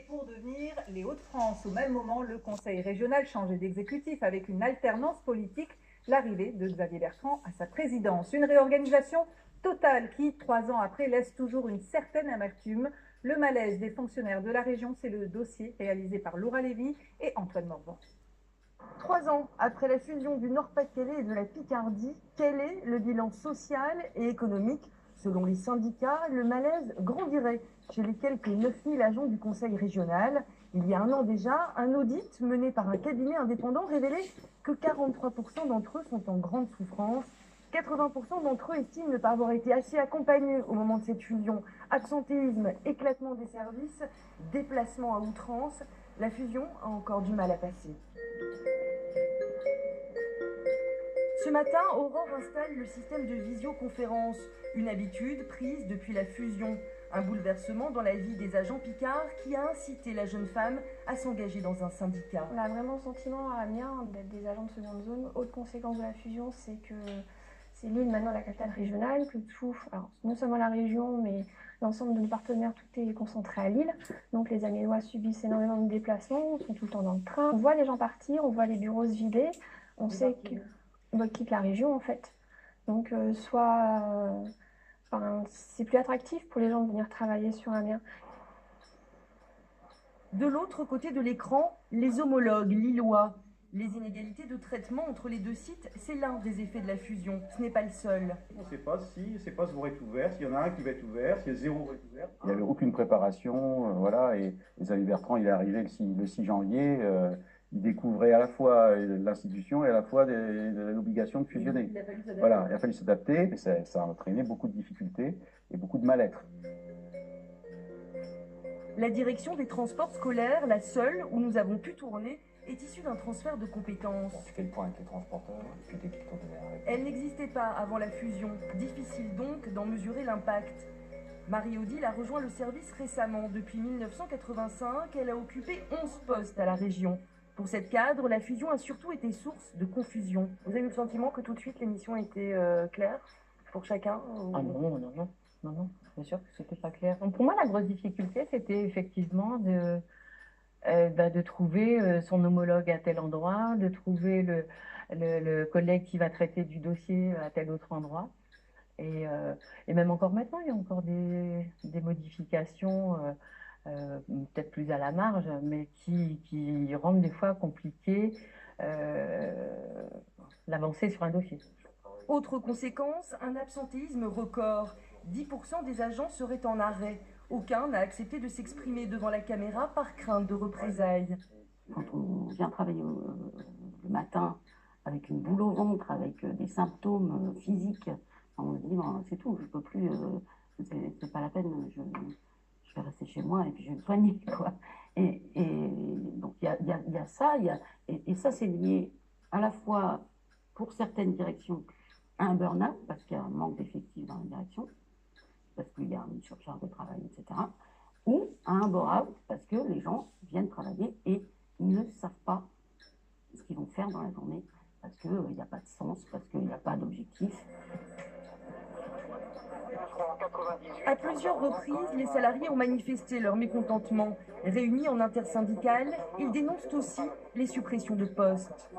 Pour devenir les Hauts-de-France. Au même moment, le Conseil régional changeait d'exécutif avec une alternance politique, l'arrivée de Xavier Bertrand à sa présidence. Une réorganisation totale qui, 3 ans après, laisse toujours une certaine amertume. Le malaise des fonctionnaires de la région, c'est le dossier réalisé par Laura Lévy et Antoine Morvan. 3 ans après la fusion du Nord-Pas-de-Calais et de la Picardie, quel est le bilan social et économique? Selon les syndicats, le malaise grandirait chez les quelques 9000 agents du Conseil régional. Il y a un an déjà, un audit mené par un cabinet indépendant révélait que 43% d'entre eux sont en grande souffrance. 80% d'entre eux estiment ne pas avoir été assez accompagnés au moment de cette fusion. Absentéisme, éclatement des services, déplacement à outrance, la fusion a encore du mal à passer. Ce matin, Aurore installe le système de visioconférence, une habitude prise depuis la fusion. Un bouleversement dans la vie des agents Picard qui a incité la jeune femme à s'engager dans un syndicat. On a vraiment le sentiment à Amiens d'être des agents de seconde zone. Autre conséquence de la fusion, c'est que c'est Lille maintenant la capitale régionale, que tout, alors non seulement la région, mais l'ensemble de nos partenaires, tout est concentré à Lille. Donc les Amiénois subissent énormément de déplacements, sont tout le temps dans le train. On voit les gens partir, on voit les bureaux se vider. On sait qu'on quitte la région en fait. Donc c'est plus attractif pour les gens de venir travailler sur Amiens. De l'autre côté de l'écran, les homologues lillois. Les inégalités de traitement entre les deux sites, c'est l'un des effets de la fusion. Ce n'est pas le seul. On ne sait pas si ces postes vont être ouverts, s'il y en a un qui va être ouvert, s'il y a 0 va être ouvert. Il n'y avait aucune préparation, voilà, et Xavier Bertrand, il est arrivé le 6 janvier, il découvrait à la fois l'institution et à la fois l'obligation de fusionner. Voilà, il a fallu s'adapter, et ça a entraîné beaucoup de difficultés et beaucoup de mal-être. La direction des transports scolaires, la seule où nous avons pu tourner, est issue d'un transfert de compétences. Tu fais le point avec les transporteurs, tu dis qu'ils t'ont donné un réponse. Elle n'existait pas avant la fusion. Difficile donc d'en mesurer l'impact. Marie-Odile a rejoint le service récemment. Depuis 1985, elle a occupé 11 postes à la région. Pour cette cadre, la fusion a surtout été source de confusion. Vous avez eu le sentiment que tout de suite les missions étaient claires pour chacun Ah non, bien sûr que c'était pas clair. Donc pour moi, la grosse difficulté, c'était effectivement de trouver son homologue à tel endroit, de trouver le collègue qui va traiter du dossier à tel autre endroit. Et même encore maintenant, il y a encore des modifications, peut-être plus à la marge, mais qui rendent des fois compliqué l'avancée sur un dossier. Autre conséquence, un absentéisme record. 10% des agents seraient en arrêt. Aucun n'a accepté de s'exprimer devant la caméra par crainte de représailles. Quand on vient travailler le matin avec une boule au ventre, avec des symptômes physiques, on se dit bon, c'est tout, je peux plus, c'est pas la peine, je vais rester chez moi et puis je vais me soigner, quoi. Et donc il y a ça, et ça c'est lié à la fois pour certaines directions à un burn-out, parce qu'il y a un manque d'effectifs dans la direction, parce qu'il y a une surcharge de travail, etc. Ou à un bore-out, parce que les gens viennent travailler et ils ne savent pas ce qu'ils vont faire dans la journée, parce qu'il n'y a pas de sens, parce qu'il n'y a pas d'objectif. À plusieurs reprises, les salariés ont manifesté leur mécontentement. Réunis en intersyndicale, ils dénoncent aussi les suppressions de postes.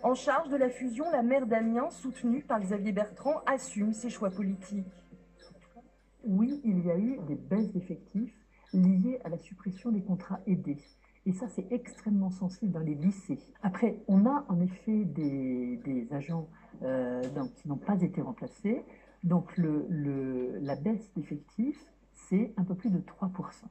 En charge de la fusion, la maire d'Amiens, soutenue par Xavier Bertrand, assume ses choix politiques. Oui, il y a eu des baisses d'effectifs liées à la suppression des contrats aidés. Et ça, c'est extrêmement sensible dans les lycées. Après, on a en effet des agents qui n'ont pas été remplacés. Donc, la baisse d'effectifs, c'est un peu plus de 3%.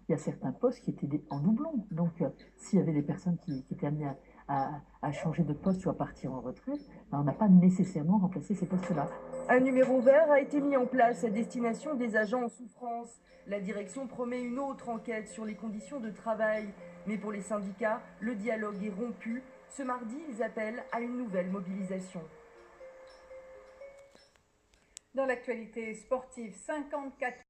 Il y a certains postes qui étaient en doublon. Donc, s'il y avait des personnes qui étaient amenées à changer de poste ou à partir en retraite, ben, on n'a pas nécessairement remplacé ces postes-là. Un numéro vert a été mis en place à destination des agents en souffrance. La direction promet une autre enquête sur les conditions de travail. Mais pour les syndicats, le dialogue est rompu. Ce mardi, ils appellent à une nouvelle mobilisation. Dans l'actualité sportive, 54